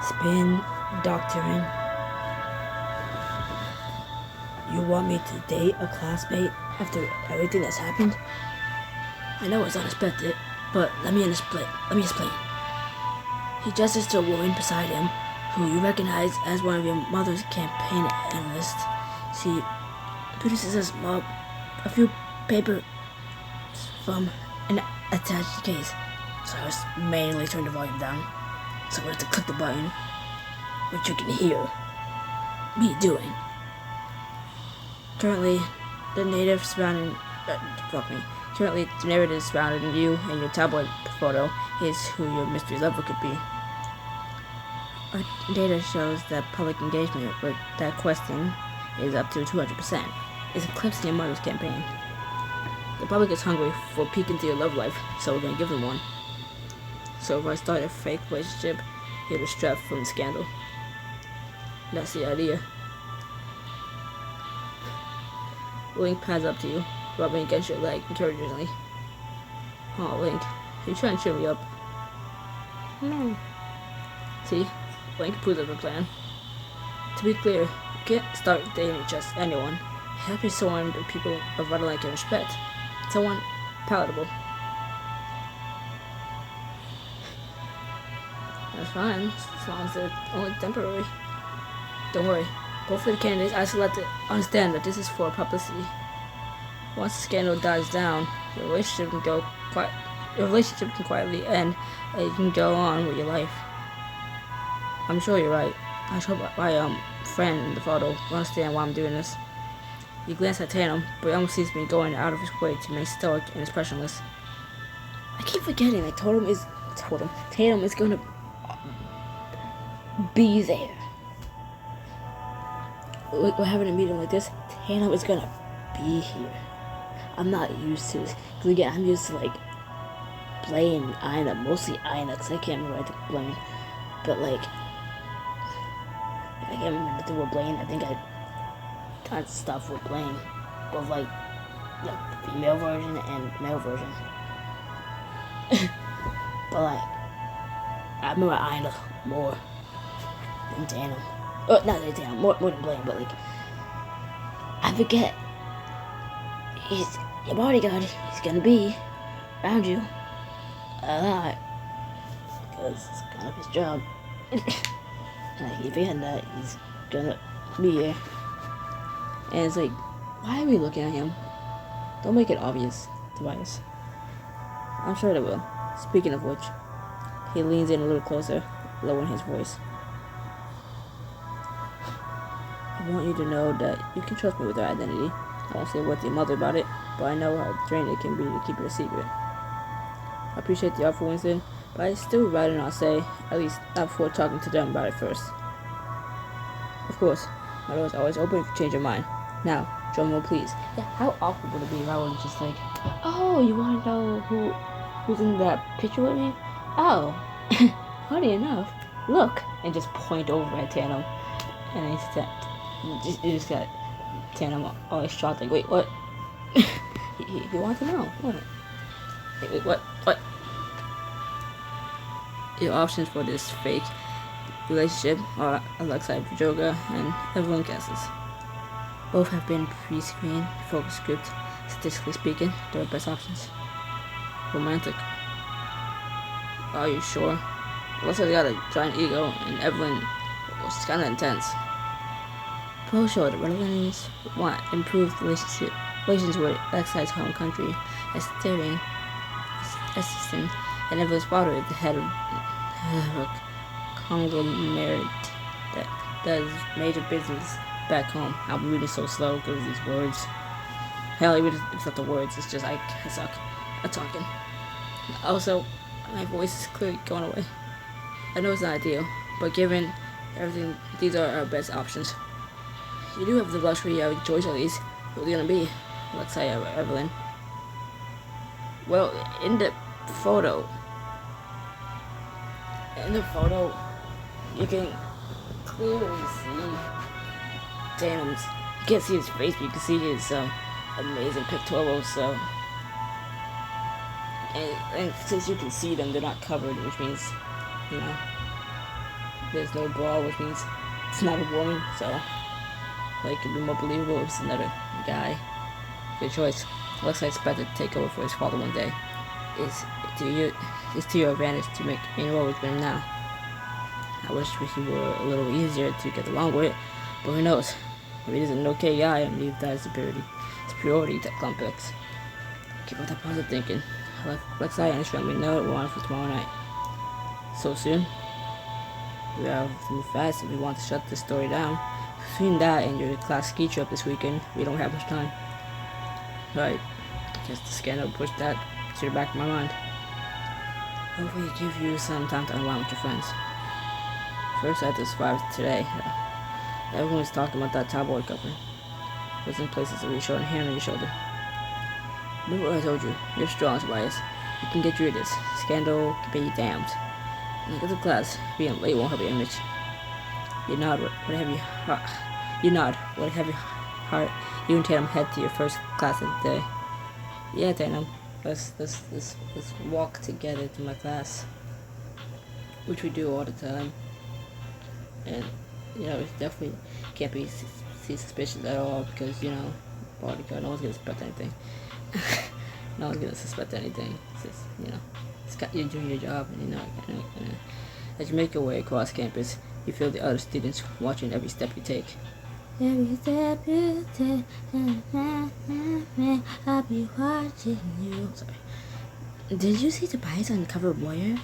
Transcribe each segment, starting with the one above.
Spin doctoring. You want me to date a classmate after everything that's happened? I know it's unexpected, but let me explain. He gestures to a woman beside him, who you recognize as one of your mother's campaign analysts. She produces a few papers from an attached case. Cyrus manually turned the volume down, so I have to click the button, which you can hear me doing. Currently, the narrative surrounding you and your tablet photo is who your mystery lover could be. Our data shows that public engagement with that question is up to 200%. It's eclipsing your mother's campaign. The public is hungry for a peek into your love life, so we're gonna give them one. So if I start a fake relationship, you're distracted from the scandal. That's the idea. Link pads up to you, rubbing against your leg encouragingly. Oh, Link, you trying to cheer me up? No. See, Link approves of the plan. To be clear, you can't start dating just anyone. You have to be someone that people of vital like and respect. Someone palatable. That's fine, as long as they're only temporary. Don't worry, both of the candidates I selected understand that this is for publicity. Once the scandal dies down, your relationship can quietly end, and you can go on with your life. I'm sure you're right. I hope my friend in the photo will understand why I'm doing this. You glance at Tatum, but he almost sees me going out of his way to make stoic and expressionless. I keep forgetting that Tatum is going to be there. We're having a meeting like this. Tatum is going to be here. I'm not used to this. Because again, I'm used to like Blaine, Ina, mostly Ina, because I can't remember the Blaine. But like, I can't remember the word Blaine. I think I got stuff with Blaine. Both like the female version and male version. But like, I remember Ina more than Tatum. Oh, not than Tatum, more than Blaine, but like, I forget. He's your bodyguard. He's gonna be around you a lot. Because it's kind of his job. And I keep forgetting that he's gonna be here. And it's like, why are we looking at him? Don't make it obvious, Tobias. I'm sure they will. Speaking of which, he leans in a little closer, lowering his voice. I want you to know that you can trust me with our identity. I won't say a word to your mother about it, but I know how draining it can be to keep it a secret. I appreciate the offer, Winston, but I'd still rather not say, at least not before talking to them about it first. Of course, my door is always open if you change your mind. Now, drum roll please. Yeah, how awkward would it be if I was just like, oh, you want to know who's in that picture with me? Oh, funny enough, look, and just point over at Tatum, and you just got Tatum always shocked, like, wait, what? You want to know? What? Wait, what? What? Your options for this fake relationship are Alexei Joga and Evelyn Cassis. Both have been pre-screened, focus grouped. Statistically speaking, they're the best options. Romantic. Are you sure? Alexei's got a giant ego, and Evelyn was kind of intense. Both show that relatives want improved relations with Alexei's home country, as Sterling, and Evelyn's father is the head of a conglomerate that does major business back home. I'm reading so slow because of these words. Hell, even if it's not the words, it's just I suck at talking. Also, my voice is clearly going away. I know it's not ideal, but given everything, these are our best options. You do have the luxury of choice of these. Who's it gonna be? Let's say Evelyn. Well, in the photo, you can clearly see Tatum's. You can't see his face, but you can see his amazing pectorals. So, and since you can see them, they're not covered, which means, you know, there's no bra, which means it's not a woman, so like it'd be more believable if it's another guy. Good choice. Looks like expected to take over for his father one day. It's to your advantage to make any role with him now. I wish he were a little easier to get along with, but who knows? If he's an okay guy, I believe that is superiority to complex. Keep up that positive thinking. Let's and his family know we're on for tomorrow night. So soon? We have to move fast if we want to shut this story down. Between that and your class ski trip this weekend, we don't have much time. Right. I guess the scandal pushed that to the back of my mind. Hopefully give you some time to unwind with your friends. First, I had to survive today. Everyone was talking about that tabloid cover. It was in places to reach a hand on your shoulder. Remember what I told you? You're strong, Tobias. You can get through this. Scandal can be damned. When you get to class, being late won't help your image. You nod with a heavy heart. You and Tatum head to your first class of the day. Yeah, Tatum. Let's walk together to my class. Which we do all the time. And, it definitely can't be suspicious at all because, bodyguard, no one's gonna suspect anything. No one's gonna suspect anything. It's just, you're doing your job, and as you make your way across campus, you feel the other students watching every step you take. Every step you take, I'll be watching you. Sorry. Did you see Tobias on the cover of Warrior?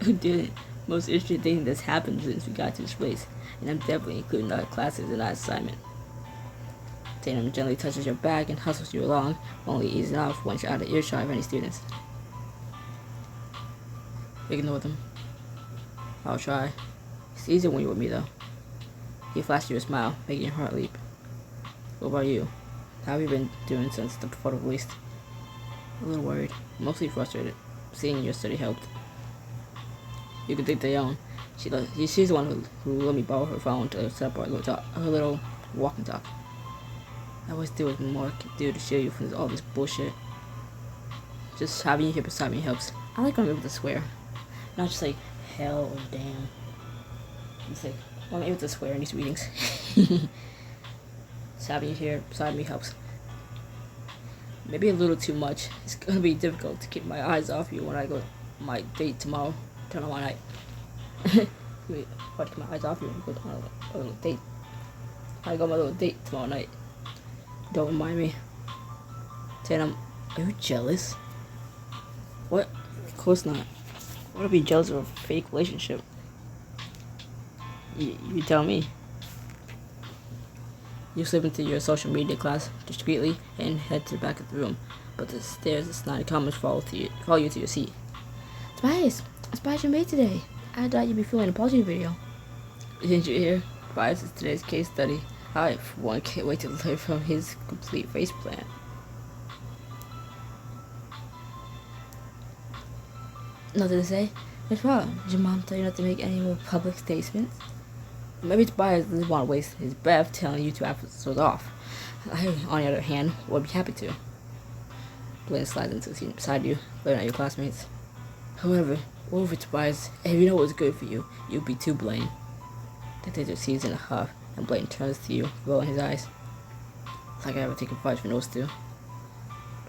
Who didn't? Most interesting thing that's happened since we got to this place, and I'm definitely including other classes in that assignment. Tatum gently touches your back and hustles you along, only easing off once you're out of earshot of any students. Ignore them. I'll try. It's easier when you're with me, though. He flashed you a smile, making your heart leap. What about you? How have you been doing since the photo released? A little worried, mostly frustrated. Seeing your study helped. You can think Dayon. She's the one who let me borrow her phone to set up her little walk and talk. I always do what more I can do to shield you from all this bullshit. Just having you here beside me helps. I like when I'm able to swear. Not just like hell or damn. It's like I'm able to swear in these meetings. Just having you here beside me helps. Maybe a little too much. It's gonna be difficult to keep my eyes off you when I go on my date tomorrow. Tomorrow night. Wait, hard to keep my eyes off you when I go on a little date. I go on my little date tomorrow night. Don't remind me. Tatum, are you jealous? What? Of course not. I want to be jealous of a fake relationship. You tell me. You slip into your social media class discreetly and head to the back of the room, but the stairs is not common follow you to your seat. Tobias, I spotted your mate today. I thought you'd be filming a apology video. Didn't you hear? Tobias is today's case study. I, for one, can't wait to learn from his complete face plan. Nothing to say? What's wrong? Did your mom tell you not to make any more public statements? Maybe Tobias doesn't want to waste his breath telling you to have episodes off. I, on the other hand, would be happy to. Blaine slides into the seat beside you, looking at your classmates. However, over Tobias, if you know what's good for you, you'd be too Blaine. The teacher sees in a huff, and Blaine turns to you, rolling his eyes. Like I ever taken advice from those two.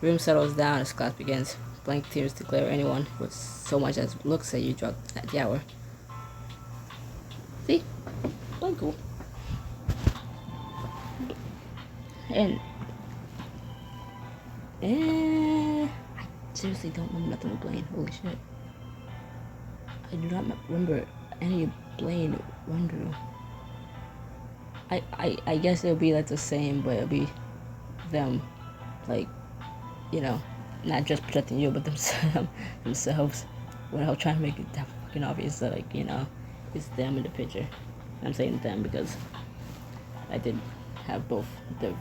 The room settles down as class begins. Blaine continues to glare at anyone with so much as looks at you throughout the hour. See? Blaine cool. And I seriously don't remember nothing with Blaine. Holy shit. I do not remember any Blaine Wonder. I guess it'll be like the same, but it'll be them, like, not just protecting you, but themselves. When I was trying to make it that fucking obvious that, like, it's them in the picture. I'm saying them because I did have both the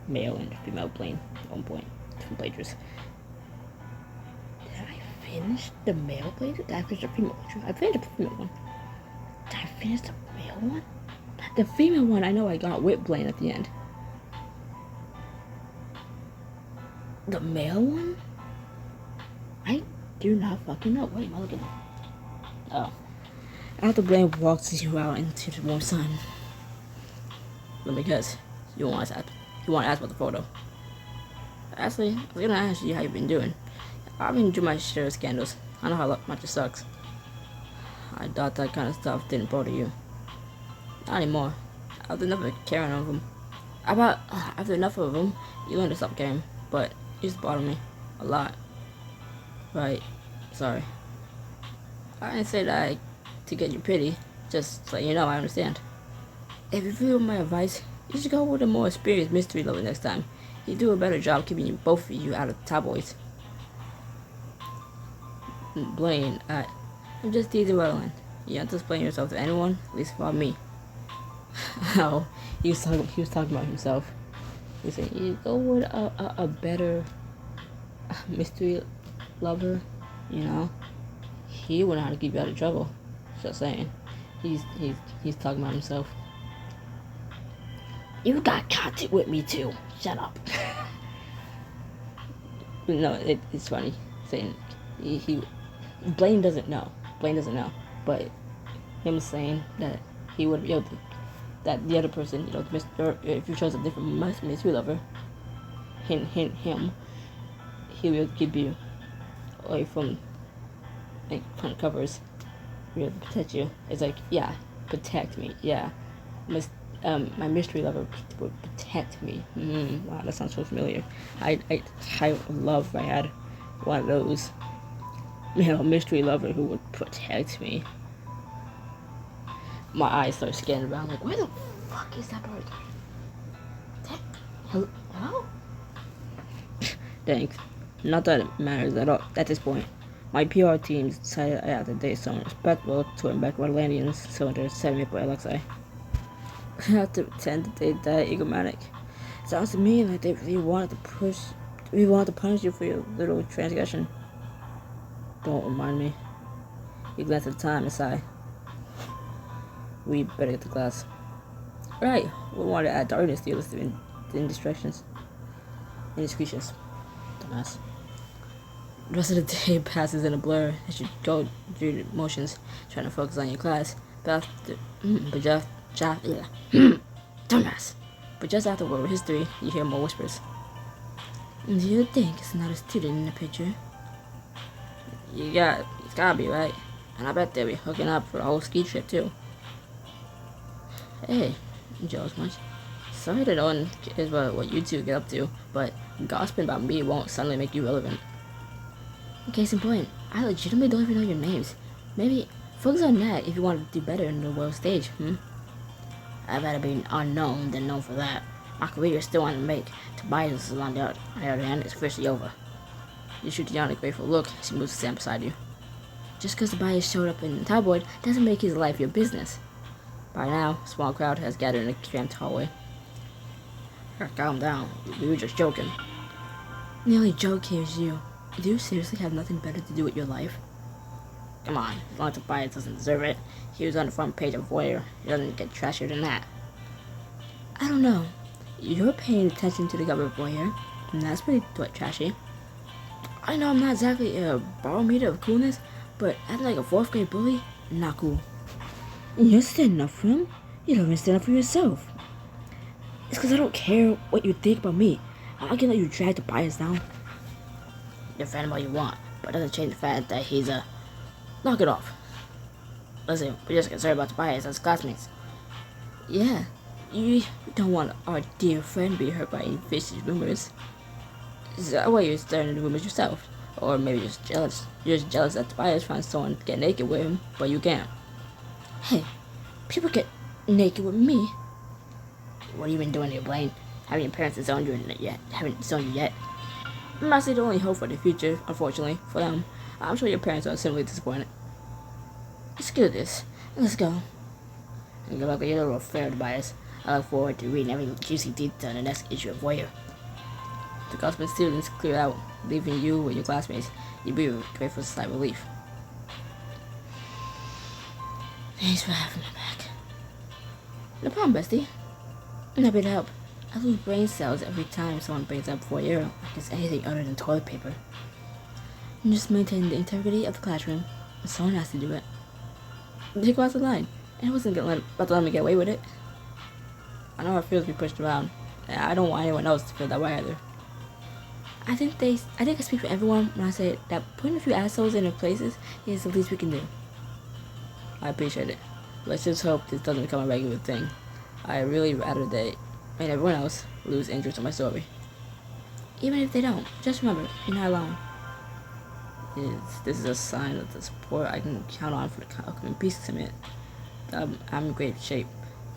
male and female Blaine at one point, different playthroughs. Did I finish the male playthrough? Did I finish the female playthrough? I finished the female one. Did I finish the male one? The female one, I know I got with Blaine at the end. The male one? I do not fucking know. What am I looking at? Oh. After Blaine walks you out into the warm sun, but because you want to ask about the photo. Actually, I was gonna ask you how you've been doing. I've been doing my share of scandals. I know how much it sucks. I thought that kind of stuff didn't bother you. Not anymore. After enough of caring of them. After enough of them, you learn to stop caring. But it used to bother me a lot. Right. Sorry. I didn't say that to get you pity. Just so you know, I understand. If you feel my advice, you should go with a more experienced mystery lover next time. He'd do a better job keeping you both of you out of tabloids. Blaine, I'm just teasing Roland. You have to explain yourself to anyone, at least about me. Oh, he was talking about himself. He said, you go with a better mystery lover, you know? He wouldn't know how to keep you out of trouble. Just saying. He's talking about himself. You got content with me too. Shut up. No, it's funny saying Blaine doesn't know. But him saying that he would, that the other person, if you chose a different mystery lover, him, he will keep you away from front covers. He'll protect you. It's like, yeah, protect me. Yeah, my mystery lover would protect me. Wow, that sounds so familiar. I would love if I had one of those. Mystery lover who would protect me. My eyes start scanning around like, where the fuck is that bird? Hello? Thanks. Not that it matters at all at this point. My PR team decided I had to date someone respectable to invite Atlanteans, so they're setting me up by Alexei. I have to pretend that they're that egomaniac. Sounds to me like they really wanted to punish you for your little transgression. Don't remind me. You glance at the time and sigh. We better get to class. Right, we wanted to add darkness to your list of indiscretions. Indiscretions. Dumbass. The rest of the day passes in a blur as you go through the motions, trying to focus on your class. Dumbass. But just after world history, you hear more whispers. Do you think it's not a student in the picture? It's gotta be, right? And I bet they'll be hooking up for the whole ski trip, too. Hey, Joe's much. Sorry to know is what you two get up to, but gossiping about me won't suddenly make you relevant. Case in point, I legitimately don't even know your names. Maybe focus on that if you want to do better in the world stage, I'd rather be unknown than known for that. My career is still on the make. Tobias, on the other hand, is officially over. You shoot the a grateful look as he moves to stand beside you. Just because Tobias showed up in the tabloid doesn't make his life your business. By now, a small crowd has gathered in the cramped hallway. Calm down. We were just joking. The only joke here is you. Do you seriously have nothing better to do with your life? Come on, as long as Tobias doesn't deserve it. He was on the front page of Voyeur. He doesn't get trashier than that. I don't know. You're paying attention to the cover of Voyeur, and that's pretty trashy. I know I'm not exactly a barometer of coolness, but acting like a 4th grade bully, not cool. You're standing up for him? You don't even stand up for yourself. It's because I don't care what you think about me. I'm not gonna let you drag Tobias down. Defend him all you want, but it doesn't change the fact that he's a... Knock it off. Listen, we're just concerned about Tobias as classmates. Yeah, you don't want our dear friend be hurt by any vicious rumors. Is that why you're starting the rumors yourself? Or maybe you're just jealous. You're just jealous that Tobias finds someone to get naked with him, but you can't. Hey, people get naked with me. What have you been doing here, Blaine? Haven't your parents disowned you yet? Haven't disowned you yet? I'm actually the only hope for the future, unfortunately, for them. I'm sure your parents are similarly disappointed. Let's do this. Let's go. And good luck with your little affair, Tobias. I look forward to reading every juicy detail in the next issue of Voyeur. The Gospel students clear out, leaving you with your classmates. You'd be grateful to sigh relief. Thanks for having me back. No problem, bestie. I'm happy to help. I lose brain cells every time someone brings up Voyeur like it's anything other than toilet paper. And just maintain the integrity of the classroom, and someone has to do it. They go out the line. And I wasn't about to let me get away with it. I know how it feels to be pushed around. And I don't want anyone else to feel that way either. I think I speak for everyone when I say that putting a few assholes in their places is the least we can do. I appreciate it. Let's just hope this doesn't become a regular thing. I really rather they and everyone else lose interest in my story. Even if they don't, just remember, you're not alone. This is a sign of the support I can count on for the upcoming peace summit. I'm in great shape.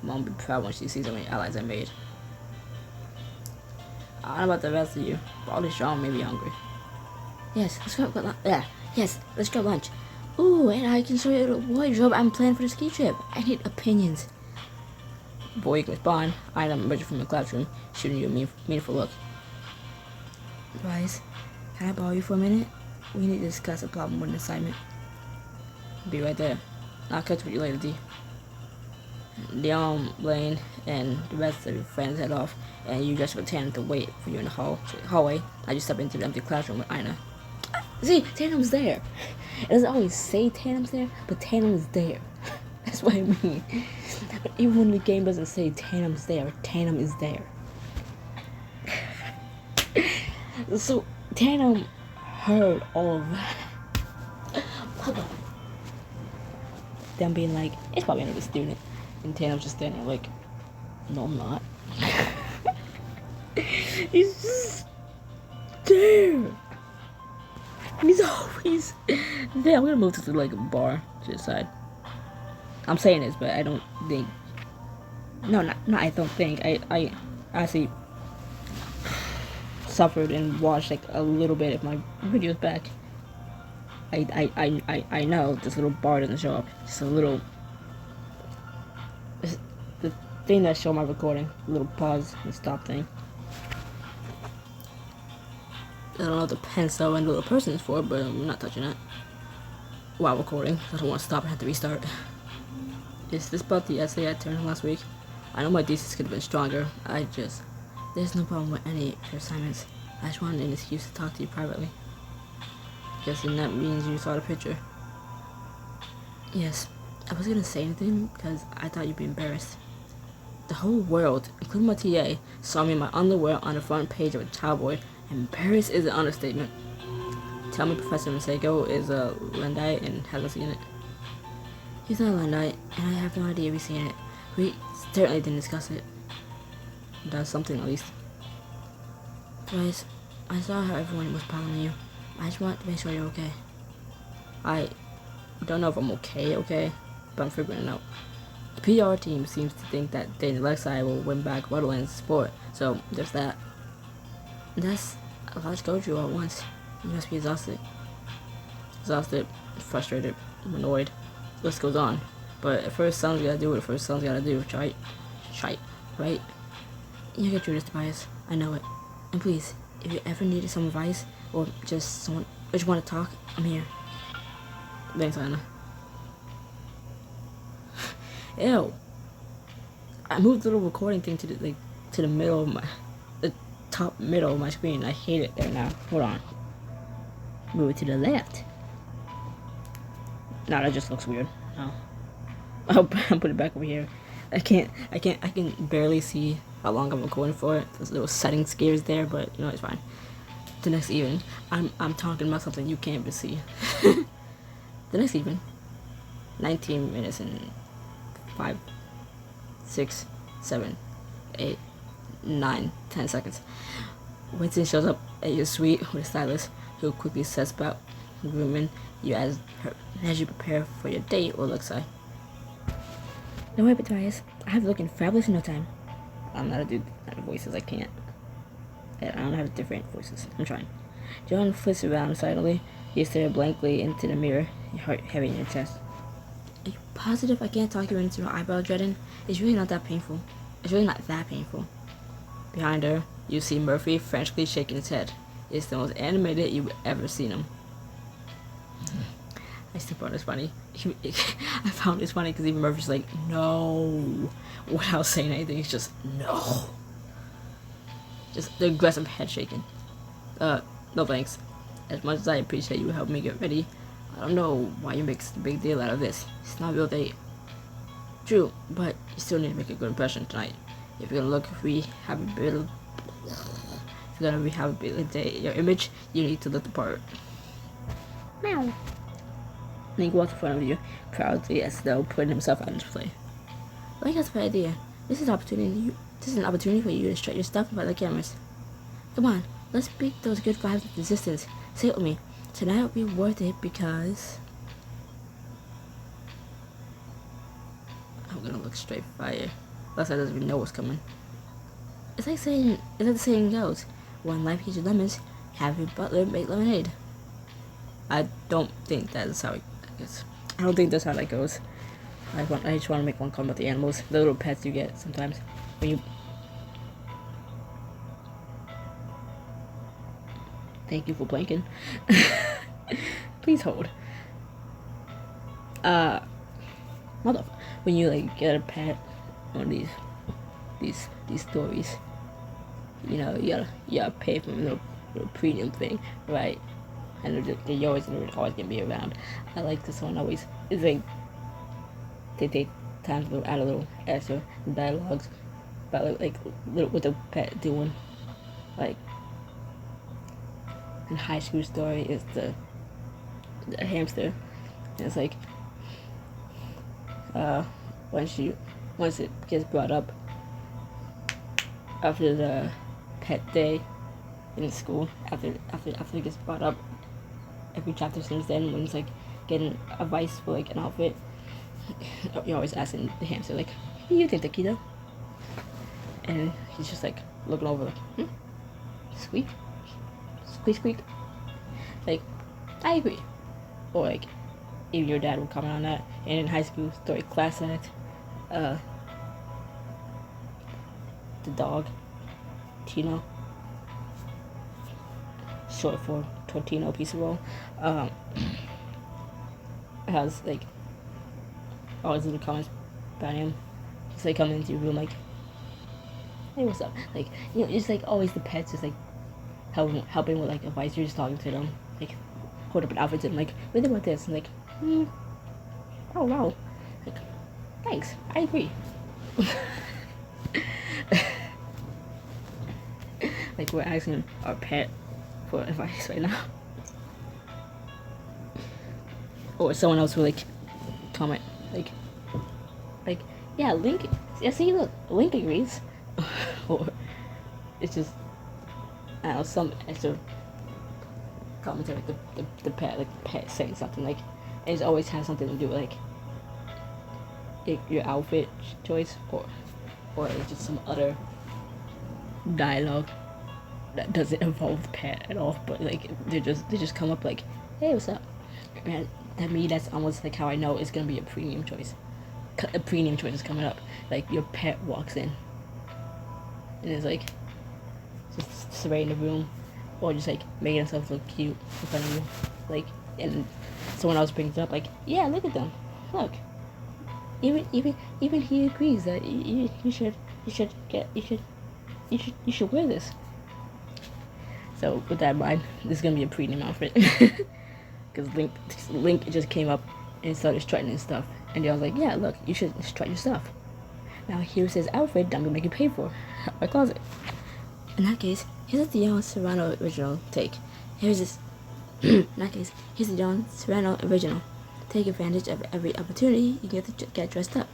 Mom will be proud when she sees how many allies I made. I don't know about the rest of you, but all this strong may be hungry. Yes, let's grab lunch. Yes, let's grab lunch. Ooh, and I can show you the wardrobe I'm planning for the ski trip. I need opinions. Before you can respond, I am emerging from the classroom, shooting you a meaningful look. Bryce, can I borrow you for a minute? We need to discuss a problem with an assignment. Be right there. I'll catch up with you later, D. Leon, Blaine, and the rest of your friends head off, and you just pretend to wait for you in the hallway. I just step into the empty classroom with Ina. See, Tandem's there. It doesn't always say Tandem's there, but Tandem's there. That's what I mean. Even when the game doesn't say Tandem's there, Tandem is there. So, Tandem heard all of that. Them being like, it's probably another student. And Tandem's just standing there like, no, I'm not. He's just there. He's always there. I'm gonna move to like a bar to the side. I'm saying this, but I don't think. No, not I don't think. I actually suffered and watched like a little bit of my videos back. I know this little bar doesn't show up. Just a little. The thing that showed my recording, a little pause and stop thing. I don't know what the pencil and the little person is for, but I'm not touching that while recording. I don't want to stop and have to restart. Is this about the essay I turned in last week? I know my thesis could have been stronger. There's no problem with any of your assignments. I just wanted an excuse to talk to you privately. Guessing that means you saw the picture. Yes, I wasn't gonna say anything because I thought you'd be embarrassed. The whole world, including my TA, saw me in my underwear on the front page of a tabloid. Embarrassed is an understatement. Tell me Professor Masego is a Lundite and hasn't seen it. He's not a Lundite, and I have no idea if he's seen it. We certainly didn't discuss it. That's something at least. Guys, I saw how everyone was piling you. I just want to make sure you're okay. I don't know if I'm okay, but I'm figuring it out. The PR team seems to think that Dane and Alexei will win back Rutland's support, so there's that. That's a lot to go through at once. You must be exhausted. Frustrated, annoyed. The list goes on. But at first, someone's gotta do what first someone's gotta do. Right? You get through this, Tobias. I know it. And please, if you ever needed some advice, or just someone, or just want to talk, I'm here. Thanks, Anna. Ew. I moved the little recording thing to the middle of the top middle of my screen. I hate it there now. Hold on. Move it to the left. No, that just looks weird. No. I'll put it back over here. I can barely see how long I'm recording for. There's little setting scares there, but you know it's fine. The next evening, I'm talking about something you can't even see. The next evening, 19 minutes and 5, 6, 7, 8, 9, 10 seconds. Winston shows up at your suite with a stylist who quickly sets about grooming you as you prepare for your date with Alexei. Don't worry, Tobias. I have looking fabulous in no time. I'm not a dude that voices. I can't. I don't have different voices. I'm trying. John flips around silently. You stare blankly into the mirror, your heart heavy in your chest. Are you positive I can't talk you into your eyebrow dreading? It's really not that painful. Behind her, you see Murphy frantically shaking his head. It's the most animated you've ever seen him. I still found this funny. I found this funny because even Murphy's like, no. Without saying anything, he's just, no. Just the aggressive head shaking. No thanks. As much as I appreciate you helping me get ready, I don't know why you make a big deal out of this. It's not a real date. True, but you still need to make a good impression tonight. If you're gonna rehabilitate your image, you need to look the part. Meow. Link walks in front of you, proudly as though putting himself out into play. Link has an idea. This is an opportunity for you to strut your stuff in front of the cameras. Come on, let's beat those good vibes with resistance. Say it with me. Tonight will be worth it because I'm gonna look straight fire. Plus, I doesn't even know what's coming. It's like the saying goes, when life gives you lemons, have your butler make lemonade. I don't think that's how it goes. I don't think that's how that goes. I just want to make one comment about the animals, the little pets you get sometimes when you. Thank you for blanking. Please hold. When you like get a pet on these stories, you know, you gotta pay for a little premium thing, right? And they're always gonna be around. I like this one always. It's like they take time to add a little extra dialogues about like little what the pet doing. Like in High School Story is the hamster. And it's like once it gets brought up after the pet day in school, after it gets brought up every chapter since then, when it's like getting advice for like an outfit, you're always asking the hamster like, "What do you think, Taquito?" And he's just like looking over like, squeak, squeak, squeak. Like, I agree. Or like, even your dad would comment on that. And in High School Story class act, the dog, Tino, short for Tortino Pizza Roll, has like all his little comments about him. Just like coming into your room like, "Hey, what's up?" Like, you know, it's like always the pets just like helping with like advice. You're just talking to them, like hold up an outfit to them, like, "What do you think about this?" And like, "Oh wow," like, "Thanks, I agree." Like we're asking our pet for advice right now. Or someone else will like comment like, "Yeah, Link, yeah, see, look, Link agrees." Or it's just, I don't know, some extra commentary, like the pet saying something, like, and it always has something to do with like your outfit choice, or it's just some other dialogue that doesn't involve the pet at all, but like they just come up like, "Hey, what's up?" And to me, that's almost like how I know it's gonna be a premium choice. A premium choice is coming up. Like your pet walks in, and it's like just surveying the room, or just like making himself look cute in front of you, like, and someone else brings it up like, "Yeah, look at them, look." Even he agrees that you should wear this. So with that in mind, this is gonna be a premium outfit. Because Link just came up and started strutting and stuff, and I was like, "Yeah, look, you should strut your stuff." Now here's his outfit that I'm gonna make you pay for at my closet. In that case, here's the John Serrano original take. In that case, here's the John Serrano original. Take advantage of every opportunity you get to get dressed up.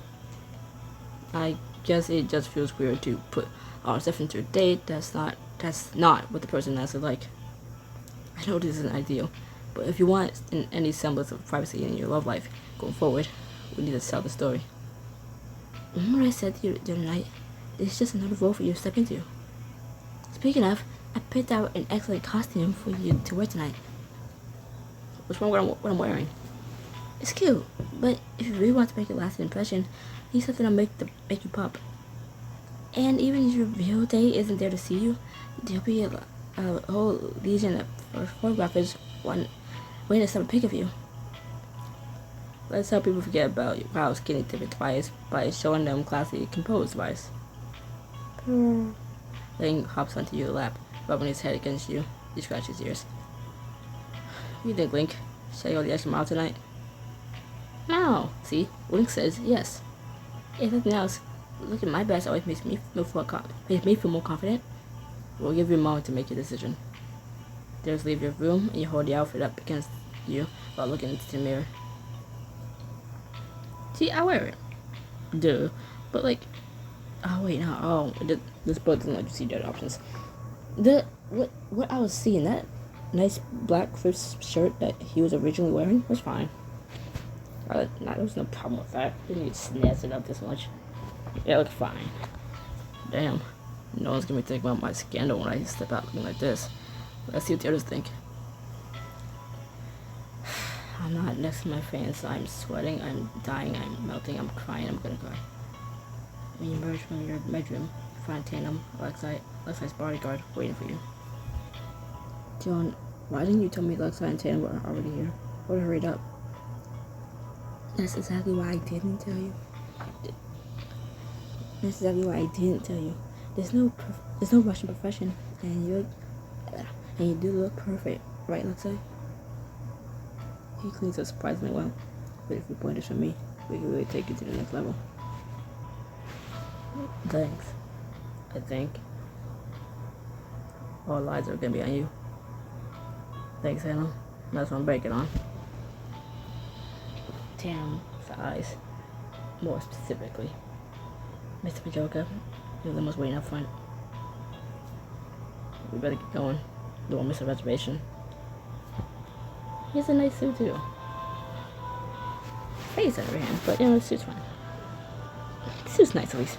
I guess it just feels weird to put all stuff into a date that's not what the person has to like. I know this isn't ideal, but if you want any semblance of privacy in your love life going forward, we need to tell the story. Remember what I said to you the other night? This is just another role for you to step into. Speaking of, I picked out an excellent costume for you to wear tonight. What's wrong with what I'm wearing? It's cute, but if you really want to make a lasting impression, you need something to make you pop. And even if your real date isn't there to see you, there'll be a whole legion of photographers waiting to snap a pic of you. Let's help people forget about how skinny dipping twice by showing them classy composed twice. Then hops onto your lap, rubbing his head against you. He scratches his ears. What do you think, Link? Should I go the extra mile tonight? No. See, Link says yes. If nothing else, look at my best always makes me feel more confident. We'll give you a moment to make your decision. Just leave your room and you hold the outfit up against you while looking into the mirror. See, I wear it. Duh. But like, oh wait, no. Oh, this book doesn't let you see the other options. What I was seeing, that nice black fifth shirt that he was originally wearing was fine. There was no problem with that. Didn't need to snazz it up this much. It looked fine. Damn. No one's gonna be thinking about my scandal when I step out looking like this. Let's see what the others think. I'm not next to my fans. I'm sweating, I'm dying, I'm melting, I'm crying, I'm gonna cry. When you emerge from your bedroom, you find Tandem, Alexai's bodyguard, waiting for you. John, why didn't you tell me Alexai and Tandem were already here? I would've hurried up. That's exactly why I didn't tell you. That's exactly why I didn't tell you. There's no rush in profession, and you do look perfect, right, Alexai? He cleans up surprisingly well. But if you point this from me, we can really take you to the next level. Thanks. I think all eyes are gonna be on you. Thanks, Hannah. That's what I'm banking on. Tam's eyes. More specifically. Mr. Majoka, your limo's waiting up front. We better get going. Don't want to miss a reservation. He has a nice suit too. Face on the other hand, but you know, the suit's fine. The suit's nice at least.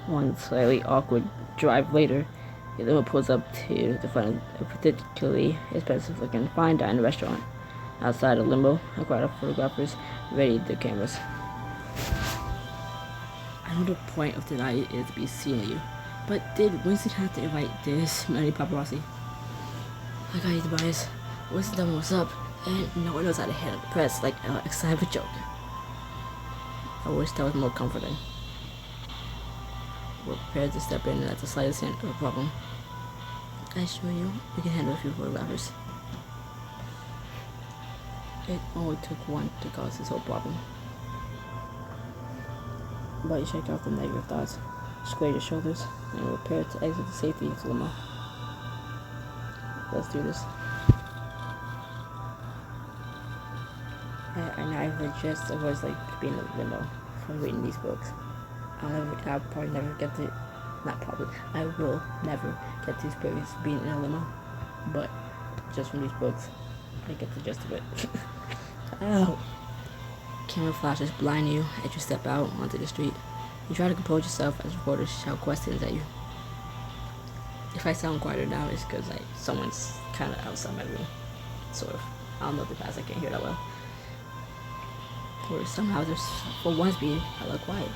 One slightly awkward drive later, the limo pulls up to the front of a particularly expensive looking fine dining restaurant. Outside the limo, a crowd of photographers ready their cameras. I know the point of tonight is to be seeing you, but did Winston have to invite this many paparazzi? I got you, Tobias. Winston told me what's up, and no one knows how to handle the press like Alex a joke. I wish that was more comforting. We're prepared to step in at the slightest hint of a problem. I assure you, we can handle a few photographers. It only took one to cause this whole problem. But you shake off the negative thoughts, square your shoulders, and we're prepared to exit the safety of the limo. Let's do this. I've heard just of what it's like being in a limo from reading these books. I'll probably never get to, I will never get to experience being in a limo. But just from these books, I get the gist of it. Ow! Camera flashes blind you as you step out onto the street. You try to compose yourself as reporters shout questions at you. If I sound quieter now, it's because someone's kind of outside my room. Sort of. I don't know if the past I can't hear that well. Or somehow there's, for once being, I look quiet.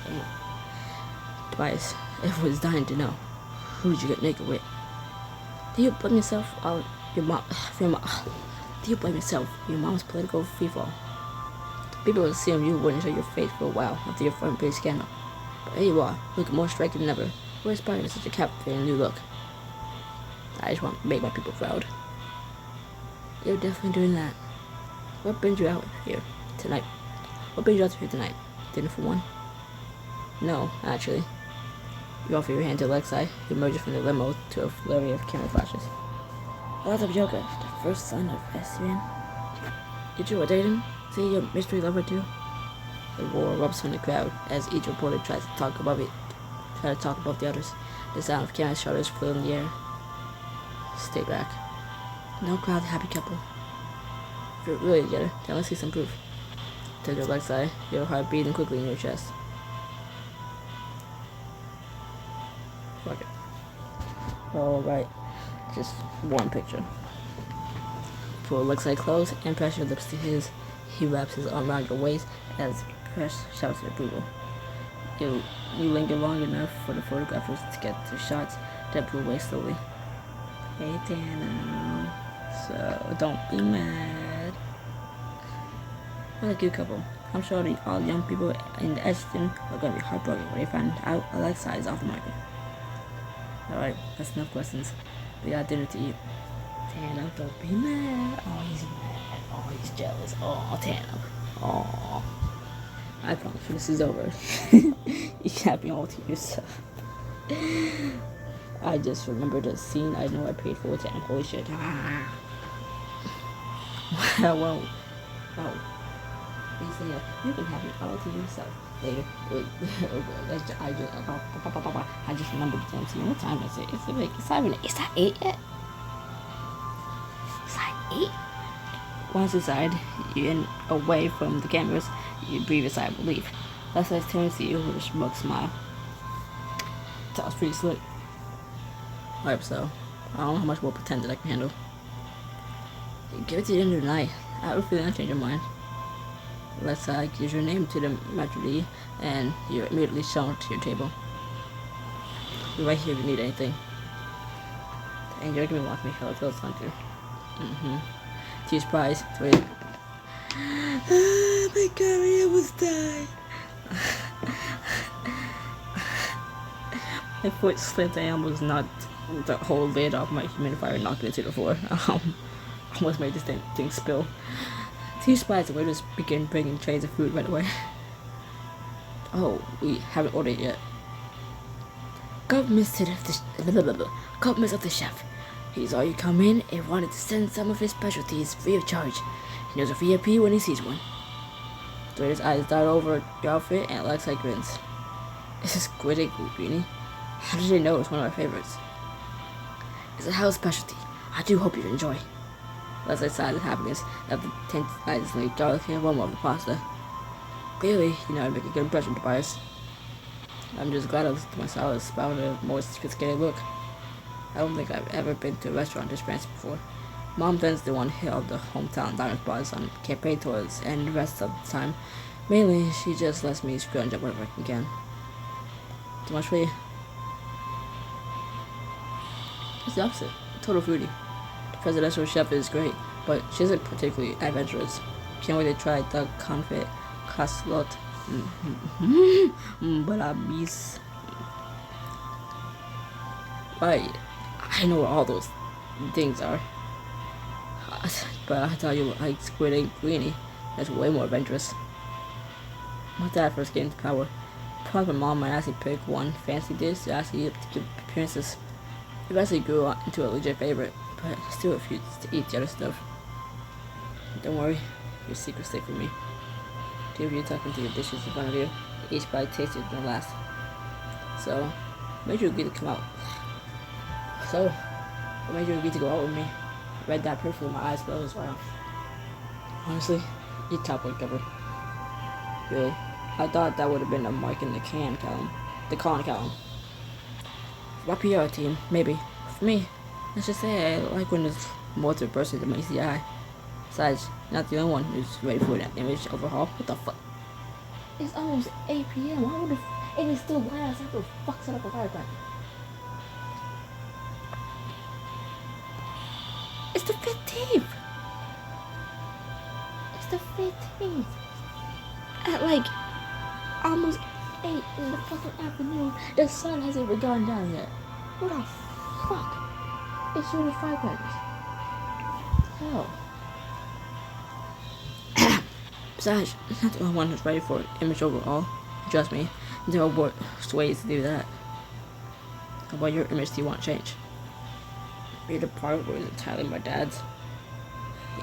Tobias, everyone's dying to know. Who did you get naked with? Do you blame yourself or your mom? Do you blame yourself for your mom's political freefall? People will assume you wouldn't show your face for a while after your front page scandal. But here you are, looking more striking than ever. What inspired you such a captivating new look? I just want to make my people proud. You're definitely doing that. What brings you out here tonight? What brings you out here tonight? Dinner for one? No, actually. You offer your hand to Alexai, who emerges from the limo to a flurry of camera flashes. What's up, Joker? The first son of Estian? You two are dating? See your mystery lover too? The roar erupts from the crowd as each reporter tries to talk above the others. The sound of camera shutters fill in the air. Stay back. No crowd, happy couple. If you're really together, then let's see some proof. Turn to Alexai, your heart beating quickly in your chest. Fuck it. Alright, just one picture. Pull Alexai close and press your lips to his. He wraps his arm around your waist as Press shouts in approval. You linger long enough for the photographers to get their shots, then pull away slowly. Hey Tana, so don't be mad. What a good couple. I'm sure all young people in the Ashton are going to be heartbroken when they find out Alexai is off the market. Alright, that's enough questions. We got dinner to eat. Tana, don't be mad. Oh, he's mad. Oh, he's jealous. Oh, Tam. Oh. I promise you this is over. You can't be all to yourself. I just remember the scene. I know I paid for it. Tam. Holy shit. Ah. Well, oh. He said, you can have it all to yourself later. I just remembered the damn scene. What time is it? It's not 8 yet. It's not 8. Once inside, you're away from the cameras, you breathe a sigh of relief. Leslie's turns to you with a smug smile. That was pretty slick. I hope so. I don't know how much more pretended I can handle. Give it to the end of the night. I have a feeling I'll change your mind. Let's give your name to the maitre d', and you're immediately shown to your table. You're right here if you need anything. And you're gonna walk me hell if those hunter. To your surprise, wait. My God, I almost died. My foot slipped and I almost knocked the whole lid off my humidifier and knocked it into the floor. Almost made this thing spill. To your surprise, the waiters began bringing trays of food right away. Oh, we haven't ordered yet. Compliments of the chef. He saw you come in and wanted to send some of his specialties free of charge. He knows a VIP when he sees one. The waiter's eyes dart over your outfit and Alexa grins. This is squid egg greenie. How did they know it's one of my favorites? It's a house specialty. I do hope you enjoy. Leslie sighed with happiness at the tantalizingly garlic aroma of the pasta. Clearly, you know how to make a good impression, Tobias. I'm just glad I listened to my salad spout a more sophisticated look. I don't think I've ever been to a restaurant this fancy before. Mom tends to want to hit all the hometown diamond bars on campaign tours, and the rest of the time, mainly, she just lets me scrounge up whatever I can. Too much for you? It's the opposite. Total foodie. The presidential chef is great, but she isn't particularly adventurous. Can't wait to try the confit caslot. But I miss. Right. I know what all those things are. But I thought you like squid egg greenie. That's way more adventurous. My dad first came to power. Probably my mom might actually pick one fancy dish to actually give appearances. It eventually grew into a legit favorite, but I still refuse to eat the other stuff. Don't worry, your secret's safe with me. Two of you tuck into your dishes in front of you. Each bite tasted than the last. So, what made you agree to come out? What made you agree to go out with me? I read that perfectly, my eyes closed. Wow. Honestly, you top one cover. Really? I thought that would have been a Mike in the can column. The con column. For my PR team, maybe. For me, let's just say I like when there's more to a person than meets the eye. Besides, you're not the only one who's ready for that image overhaul. What the fuck? It's almost 8 p.m. Why would it is still light outside? What the fuck set up a firecracker? It's the 15th! It's the 15th! At like almost 8 in the fucking afternoon, the sun hasn't even gone down yet. What the fuck? It's shooting firecrackers. Hell. Besides, it's not the only one who's ready for image overall. Trust me, there are worse ways to do that. How about your image do you want to change? Maybe the part where it's entirely my dad's.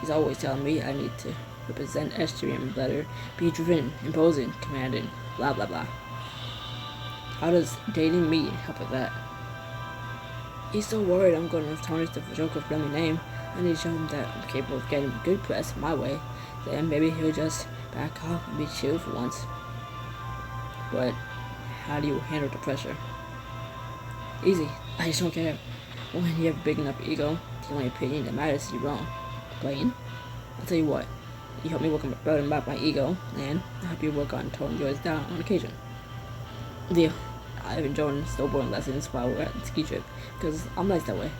He's always telling me I need to represent Estrian better, be driven, imposing, commanding, blah blah blah. How does dating me help with that? He's so worried I'm going to tarnish the Joker's friendly name. I need to show him that I'm capable of getting good press my way. Then maybe he'll just back off and be chill for once. But how do you handle the pressure? Easy. I just don't care. When you have a big enough ego, the only opinion that matters is you're wrong. Playing? I'll tell you what. You help me work on building about my ego, and I'll help you work on toning yours down on occasion. Deal. I've enjoyed snowboarding lessons while we're at the ski trip, because I'm nice that way.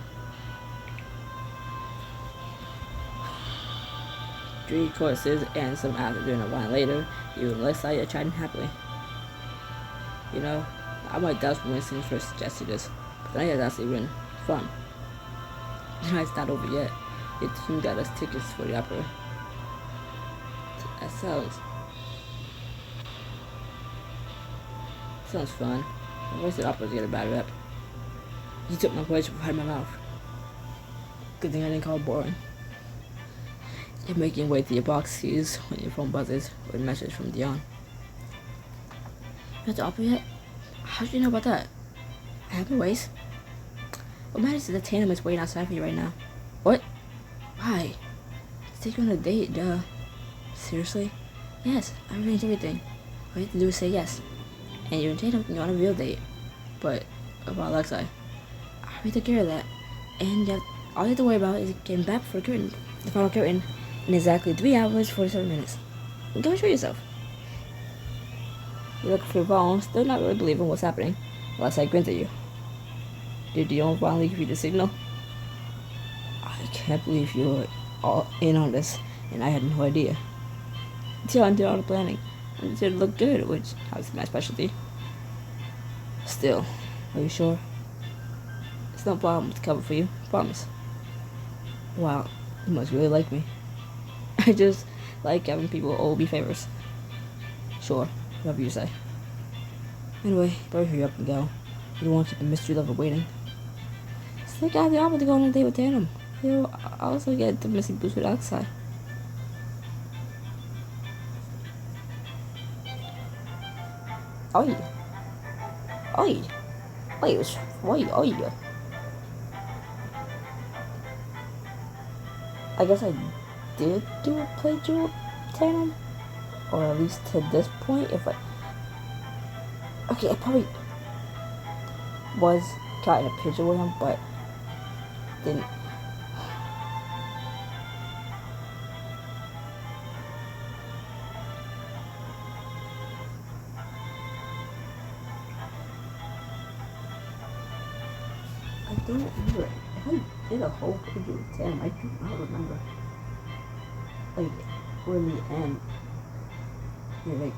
3 courses and some after dinner wine later, you and Leslie are chatting happily. You know, I might doubt when Winston first suggested this, but tonight has actually been fun. The night's not over yet. Your team got us tickets for the opera. Sounds fun. The voice of operas get a bad rep. You took my place right in my mouth. Good thing I didn't call it boring. You're making way to your box keys when your phone buzzes with a message from Dion. You at the opera yet? How did you know about that? I have my ways. What matters is the tandem is waiting outside for you right now. What? Why? Let's take you on a date, duh. Seriously? Yes, I arranged everything. All you have to do is say yes. And you and Tatum can go on a real date. But about Alexei, I already took care of that. And all you have to worry about is getting back for the final curtain, in exactly 3 hours, 47 minutes. Go and show yourself. You look for your phone, still not really believing what's happening. Alexei grins at you. Did Dion finally give you the signal? I can't believe you were all in on this, and I had no idea. Dion did all the planning, and it did look good, which is my specialty. Still, are you sure? It's no problem to cover for you, promise. Wow, you must really like me. I just like having people owe me favors. Sure, whatever you say. Anyway, better hurry up and go. You don't want to keep the mystery lover waiting. Still got the option to go on a date with Tandem. You'll also get the missing boost with Alexei. Oi. Oi. Oi. I guess I did do a playthrough with Tandem. Or at least to this point, Okay, I probably was caught in a picture with him, but didn't. I don't remember. If I did a whole playthrough with Tandem, I do not remember. Like, we're in the end. You're like,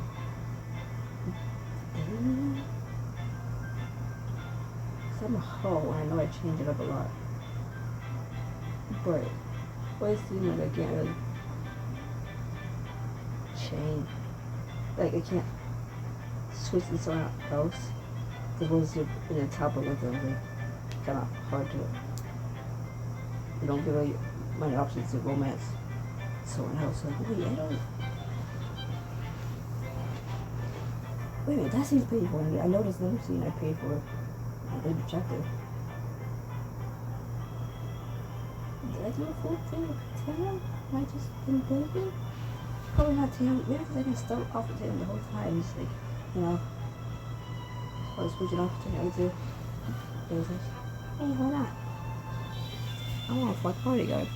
somehow, I know I changed it up a lot, but it seems like I can't really change. Like, I can't switch to someone else. Because once you're in the top of it, it's kind of hard to. You don't get really many options to romance someone else. Like, wait, I don't. Wait a minute, that seems paid for. I know there's another scene I paid for. I didn't check it. Did I do a full thing with Tam? Am I just didn't believe it? Probably not Tam. Maybe because I didn't start off with Tam the whole time. Just like, I was switching off to the other two. It was like, hey, why not? I want a fuck bodyguard.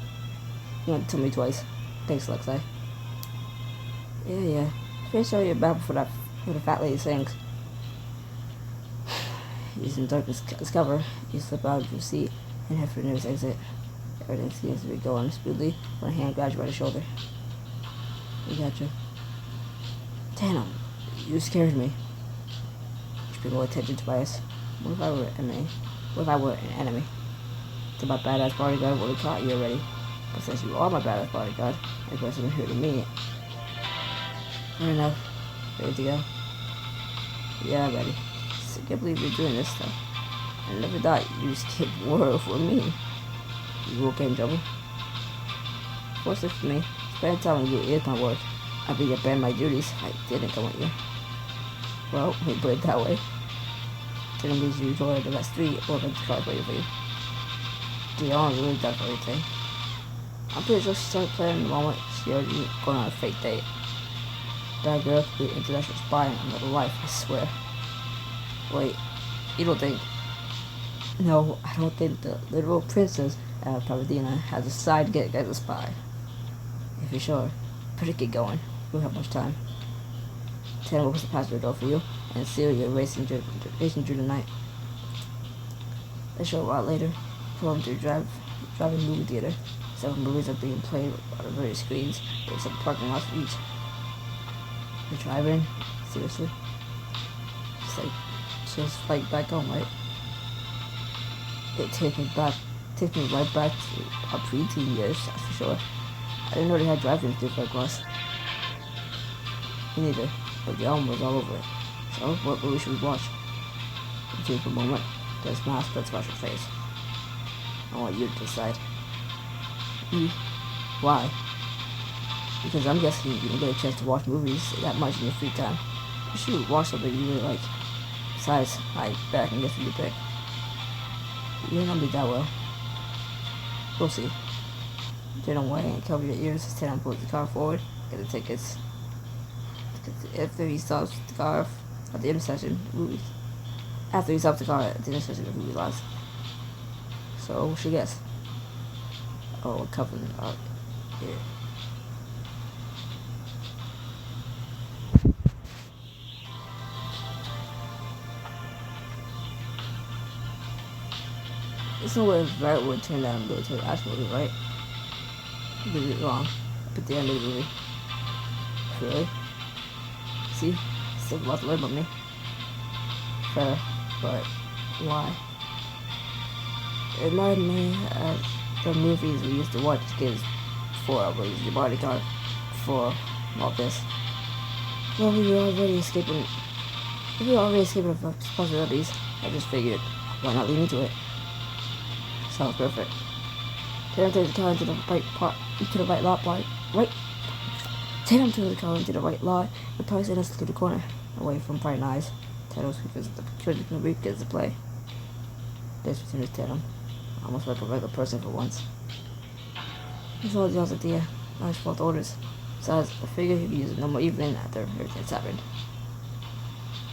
You want to tell me twice. Thanks, Alexei. Yeah. Pretty sure you're back for the fat lady sings. Using darkness as cover, you slip out of your seat and head for the nearest exit. Everything seems to be going smoothly when a hand grabs you by the shoulder. I gotcha. Tandem, you scared me. You should pay more attention, Tobias. What if I were an enemy? To my badass bodyguard would have caught you already. But since you are my badass bodyguard, and the person here to me. Fair enough. Ready to go? Yeah, ready. I can't believe you're doing this stuff. I never thought you'd skip work for me. You okay in trouble? Fortunately for me, spending time with you is my work. I'd be abandoned my duties if I didn't come with you. Well, we put it that way. Didn't mean you enjoy the last 3 or the car waiting for you. Dion really done for everything. I'm pretty sure she started playing the moment she heard you going on a fake date. That girl could be an international spy in another life, I swear. Wait, you don't think... No, I don't think the literal princess of Paradina has a side gig as a spy. If you're sure, better get going. We don't have much time. Tandem opens the passenger door for you, and Celia racing through the night. A short while later, pull into a drive-in movie theater. Several movies are being played on the various screens, with some parking lots for each. The drive-in? Seriously? Just like back home, right? It takes me right back to our preteen years, that's for sure. I didn't know they had drive-ins different like us. Me neither, but the album was all over it. So, what movie should we watch? Take a moment. Does mask that's about your face? I want you to decide. Why? Because I'm guessing you don't get a chance to watch movies that much in your free time. You should watch something you really like. Besides, I bet I can guess what you pick. You don't know me that well. We'll see. Turn away and cover your ears. Stand and pull the car forward. Get the tickets. After he stops the car at the intersection, movies. After he stops the car at the intersection of movie lots. So, what should you guess? Oh, we're covering it up here. There's no way Barrett would turn down the military action movie, right? You did it wrong. I put the end of the movie. Really? See? Still a lot to learn about me. Fair, but why? It reminded me of the movies we used to watch as kids for your bodyguard for all this. Well, we were already escaping from responsibilities. I just figured, why not lean into it? Sounds perfect. Take him to the car into the right lot, Take him to the car into the right lot, and probably send us to the corner, away from prying eyes. Tatum's who visits the children in the week gets to play. Thanks for tuning to Tatum. I almost like a regular person for once. He's all John's idea. Nice fault orders. Besides, I figure he'd use a normal evening after everything's happened.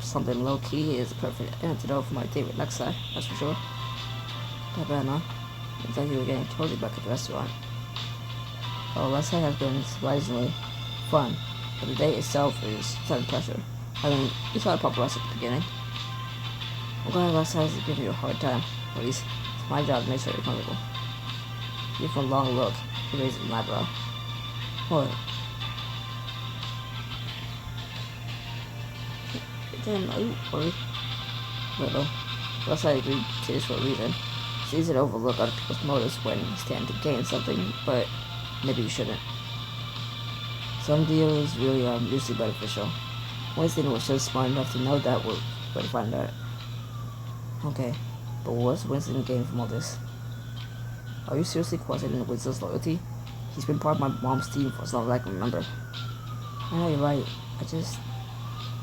Something low key is a perfect antidote for my date with Lexi, that's for sure. Not bad, huh? Looks like you were getting cozy back at the restaurant. Oh, Lexi has been surprisingly fun, but the date itself is sudden pressure. I mean, you saw the paparazzi at the beginning. I'm glad Lexi is giving you a hard time. At least, it's my job to make sure you're comfortable. Give him a long look. He raises an eyebrow. What? Damn, are you worried? Little. Lexi agreed to this for a reason. It's easy to overlook other people's motives when you stand to gain something, but maybe you shouldn't. Some deals really are mutually beneficial. Winston was just smart enough to know that we're going to find out. Okay, but what's Winston gain from all this? Are you seriously questioning Winston's loyalty? He's been part of my mom's team for as long as I can remember. I know you're right.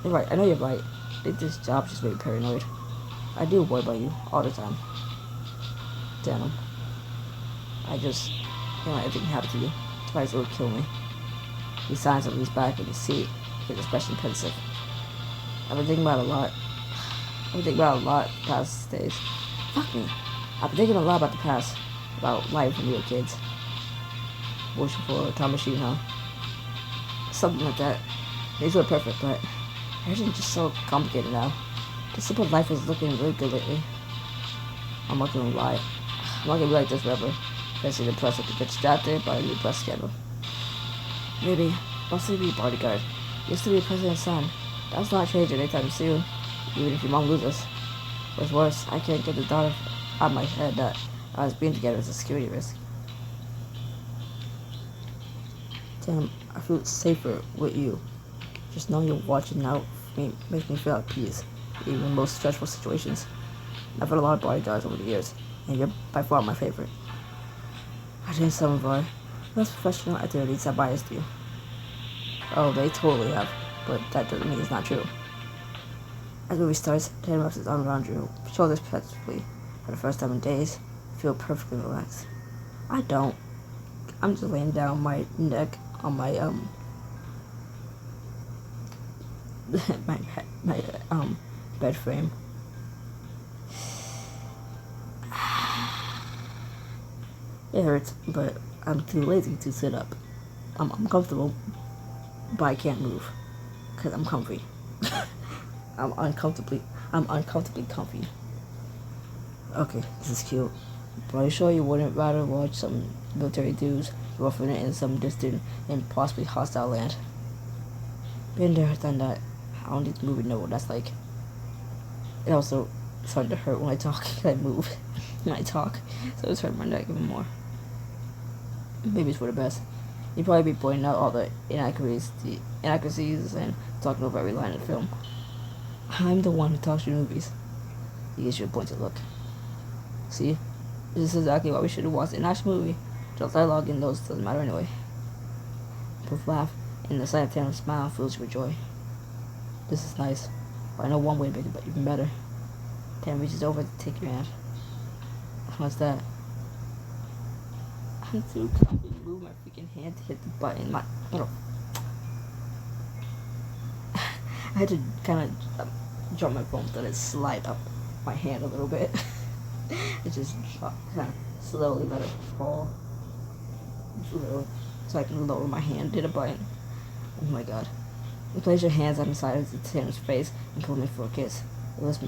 You're right. I know you're right. I think this job just made me paranoid. I do worry about you all the time. Damn him. I just can't let everything happen to you. Twice it would kill me. He signs and leans back in his seat, his expression pensive. I've been thinking about it a lot. The past days. Fuck me. I've been thinking a lot about the past. About life when we were kids. Wishing for a time machine, huh? Something like that. These were perfect, but everything's just so complicated now. The simple life is looking really good lately. I'm not gonna lie. I'm not gonna be like this forever. Especially the press if to get distracted by a new press scandal. Maybe. I'll still be a bodyguard. Used to be a president's son. That's not changing anytime soon. Even if your mom loses. What's worse, I can't get the thought out of my head that I was being together as a security risk. Damn, I feel safer with you. Just knowing you're watching out makes me feel at peace, even in the most stressful situations. I've had a lot of bodyguards over the years, and you're by far my favorite. I think some of our less professional activities have biased you. Oh, they totally have, but that doesn't mean it's not true. As the movie starts, Tatum wraps his arm around your shoulders protectively. For the first time in days, I feel perfectly relaxed. I don't. I'm just laying down my neck on my bed frame. It hurts, but I'm too lazy to sit up. I'm comfortable, but I can't move, cause I'm comfy. I'm uncomfortably comfy. Okay, this is cute. But are you sure you wouldn't rather watch some military dudes roughing it in some distant and possibly hostile land? Been there, done that. I don't need to move and know what that's like. It also started to hurt when I talk. I move when I talk, so it's hurting my neck even more. Maybe it's for the best. You'd probably be pointing out all the inaccuracies and talking over every line in the film. I'm the one who talks through movies. He gives you a pointed look. See? This is exactly why we should have watched an actual movie. Just dialogue in those doesn't matter anyway. Both laugh, and the sight of Tanner's smile fills you with joy. This is nice, but I know one way to make it even better. Tanner reaches over to take your hand. What's that? I'm too comfy to move my freaking hand to hit the button. My little. I had to kind of drop my phone to let it slide up my hand a little bit. It just kind of slowly let it fall. So I can lower my hand to the button. Oh my god. You place your hands on the side of Tanner's face and pull me for a kiss. It was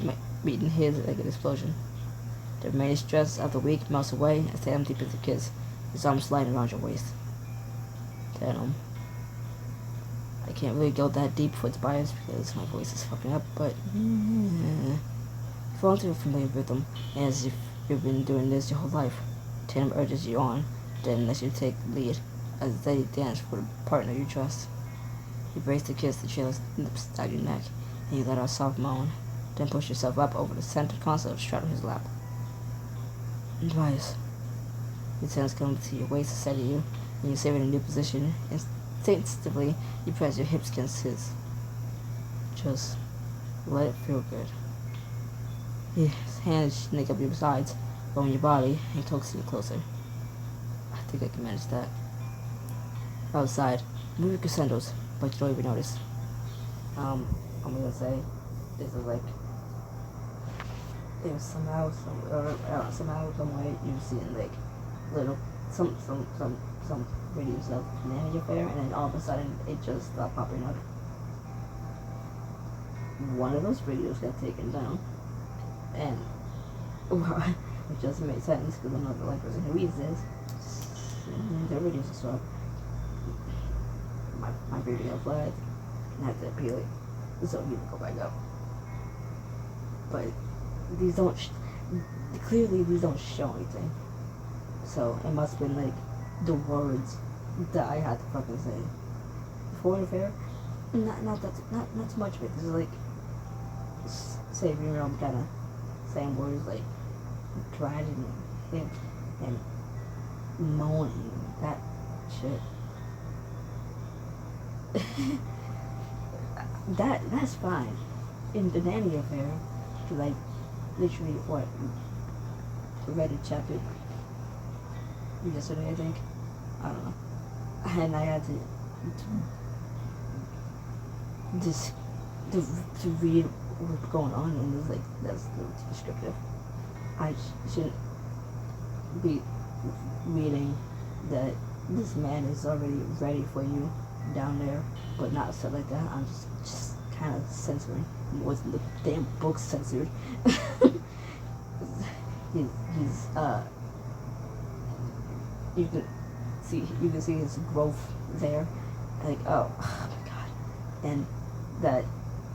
meeting his like an explosion. The remaining stress of the week melts away as Tanner deepens the kiss, his arm sliding around your waist. Tanner, I can't really go that deep for its bias because my voice is fucking up, but you fall into a familiar rhythm, as if you've been doing this your whole life. Tanner urges you on, then lets you take the lead as they dance for the partner you trust. You brace to kiss the chiller's lips down your neck, and you let out a soft moan, then push yourself up over the center console straddle his lap. And twice, your hands come to your waist to steady you, and you save in a new position. Instinctively, you press your hips against his. Just let it feel good. His hands snake up your sides, on your body, and coaxing you closer. I think I can manage that. Outside, move your crescendos, but you don't even notice. I'm gonna say, this is like, if somehow, some way, you've seen like little, some videos of Nanny Affair, and then all of a sudden it just stopped popping up. One of those videos got taken down, and it just made sense because I'm not the only person who reads this. Their videos are so my video flagged and I had to appeal it, so it needed to go back up. But these don't clearly these don't show anything, so it must have been like the words that I had to fucking say. Foreign affair, not too much of it. This is like saving your own kind of saying words like tragedy and moaning, that shit. That's fine. In the Nanny Affair, like literally what read a chapter yesterday, I think. I don't know. And I had to just to read what's going on, and it was like that's too descriptive. I shouldn't be reading that this man is already ready for you down there, but not stuff like that. I'm just kind of censoring more than the damn book censored. he's you can see his growth there, like oh my god, and that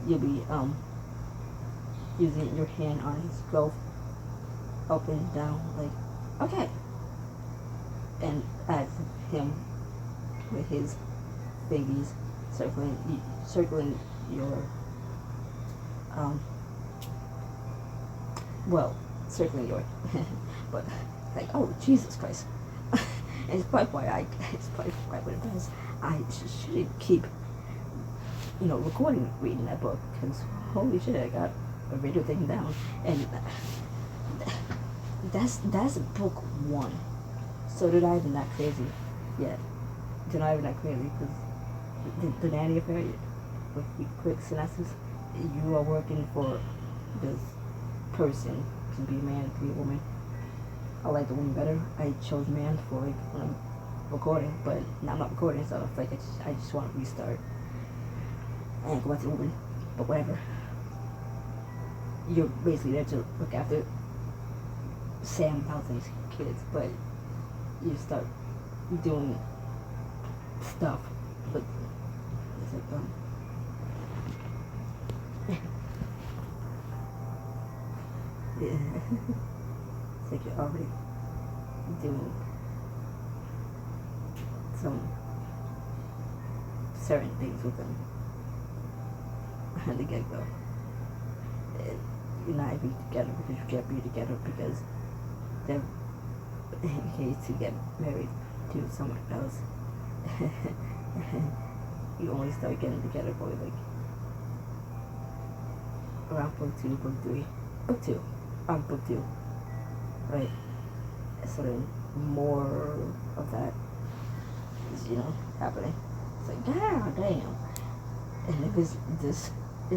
you'll be using your hand on his growth up and down, like okay, and at him with his fingies circling your circling your but like oh Jesus Christ. It's probably why what it does. I shouldn't keep recording reading that book, because holy shit, I got a video taken down, and that's book one. So they're not even that crazy yet. They're not even that crazy, because the Nanny Affair, with quick synopsis, you are working for this person, to be a man, to be a woman. I like the woman better. I chose man for like when I'm recording, but now I'm not recording, so it's like I just want to restart and go back to the woman. But whatever. You're basically there to look after Sam Valentine's kids, but you start doing stuff. But it's like yeah. It's like you're already doing some certain things with them at the get go. You're not be together because you can't be together because they're engaged to get married to someone else. You only start getting together for like around book 2, book 3, book 2, book 2, right? So then more of that is, happening. It's like, God damn. And if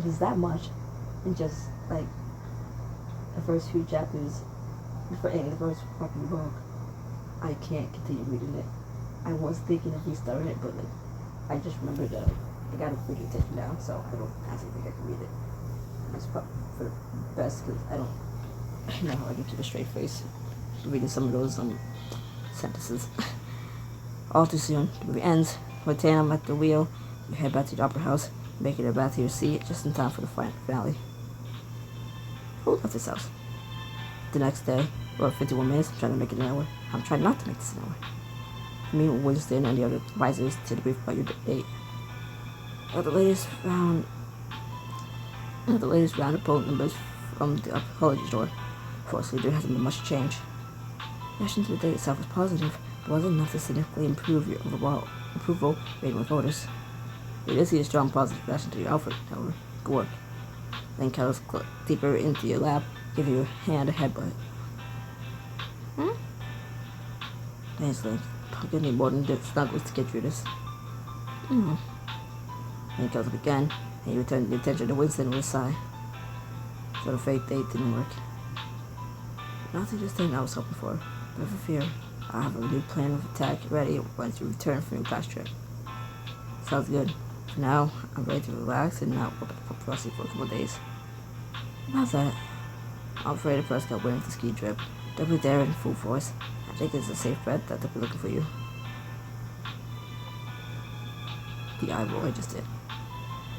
it's that much in just like the first few chapters, in the first fucking book, I can't continue reading it. I was thinking of restarting it, but like, I just remembered that I gotta read it taken down, so I don't actually think I can read it. It's probably for the best because I don't know how I can keep a straight face reading some of those sentences. All too soon, the movie ends with Tatum at the wheel. You head back to the opera house, making it back to your seat just in time for the finale. Who left this house? The next day, or 51 minutes, I'm trying to make it an hour. I'm trying not to make this an hour. Me, Winston, and the other advisors to debrief about your date. The latest round of poll numbers from the apology store. Fortunately, there hasn't been much change. The reaction to the date itself was positive, but wasn't enough to significantly improve your overall approval rating with voters. We did see a strong positive reaction to your outfit, however. Good work. Then cuddles deeper into your lap, give you a hand a headbutt. Thanks, Link. I'll give me more than snuggles to get through this. Then he cuddles up again, and you return the attention to Winston with a sigh. So the fake date didn't work. Nothing just thing I was hoping for. Never fear. I have a new plan of attack ready once you return from your class trip. Sounds good. For now, I'm ready to relax and not work at the paparazzi for a couple of days. How's that? I'm afraid the press got wind of the ski trip. They'll be there in full force. I think it's a safe bet that they'll be looking for you. The eye roll I just did.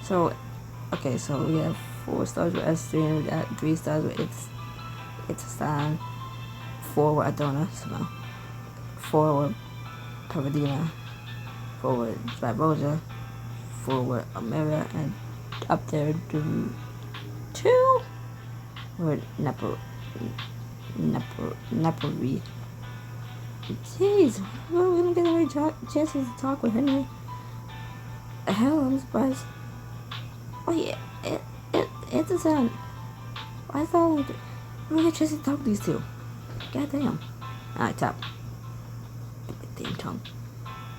So we have 4 stars with S3 and we got 3 stars with it's a stand. 4 with Adona, so no. 4 with Paradina, 4 with Zviboja, 4 with Amira, and up there 2 with Napoli. Jeez, we're gonna get any chances to talk with Henry. Hell, I'm surprised. Oh yeah, it's a sound. Why is that all like we get a chance to talk to these 2? God damn. Alright, top. Damn tongue.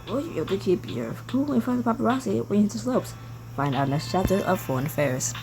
Well, you're able to keep your cool in front of the paparazzi when you hit the slopes. Find out next chapter of Foreign Affairs.